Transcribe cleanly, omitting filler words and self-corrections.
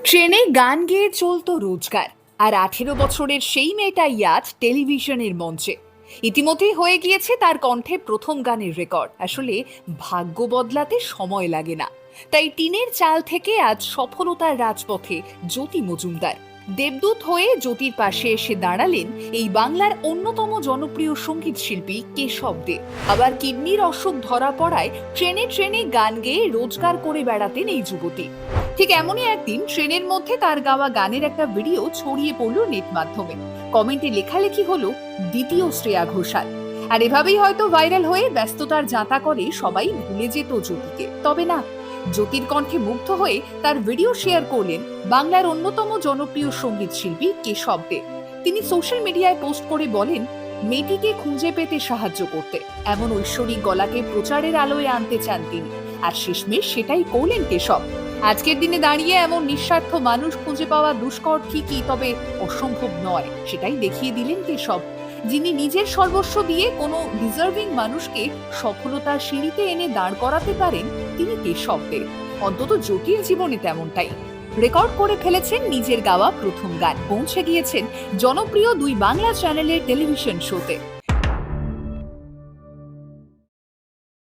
ট্রেনে গান গেয়ে চলতো রোজগার, আর 18 বছরের সেই মেয়েটাই আজ টেলিভিশনের মঞ্চে। ইতিমধ্যেই হয়ে গিয়েছে তার কণ্ঠে প্রথম গানের রেকর্ড। আসলে ভাগ্য বদলাতে সময় লাগে না, তাই টিনের চাল থেকে আজ সফলতার রাজপথে জ্যোতি মজুমদার। দেবদূত হয়ে জ্যোতির পাশে এসে দাঁড়ালেন এই বাংলার অন্যতম জনপ্রিয় সঙ্গীত শিল্পী কেশব দে। আবার কিডনির অসুখ ধরা পড়ায় ট্রেনে ট্রেনে গান গেয়ে রোজগার করে বেড়াতেন এই যুবতী। ঠিক এমনই একদিন ট্রেনের মধ্যে তার গাওয়া গানের একটা ভিডিও ছড়িয়ে পড়ল নেট মাধ্যমে। কমেন্টে লেখালেখি হলো দ্বিতীয় শ্রেয়া ঘোষাল। আর এভাবেই হয়তো ভাইরাল হয়ে ব্যস্ততার যাতা করে সবাই ভুলে যেত জ্যোতিকে। তবে না, জ্যোতির কণ্ঠে মুগ্ধ হয়ে তার ভিডিও শেয়ার করলেন বাংলার অন্যতম জনপ্রিয় সঙ্গীত শিল্পী কেশব দে। তিনি সোশ্যাল মিডিয়ায় পোস্ট করে বলেন, মেয়েটিকে খুঁজে পেতে সাহায্য করতে, এমন ঐশ্বরিক গলাকে প্রচারের আলোয় আনতে চান তিনি। আর শেষমেশ সেটাই করলেন কেশব। আজকের দিনে দাঁড়িয়ে এমন নিঃস্বার্থ মানুষ খুঁজে পাওয়া দুষ্কর ঠিকই, তবে অসম্ভব নয় সেটাই দেখিয়ে দিলেন কেশব। যিনি নিজের সর্বস্ব দিয়ে কোনো ডিজার্ভিং মানুষকে সফলতার সিঁড়িতে এনে দাঁড় করাতে পারেন, তিনি কেশব দে। অন্তত জ্যোতির জীবনে তেমনটাই। রেকর্ড করে ফেলেছেন নিজের গাওয়া প্রথম গান, পৌঁছে গিয়েছেন জনপ্রিয় 2 বাংলা চ্যানেলের টেলিভিশন শোতে।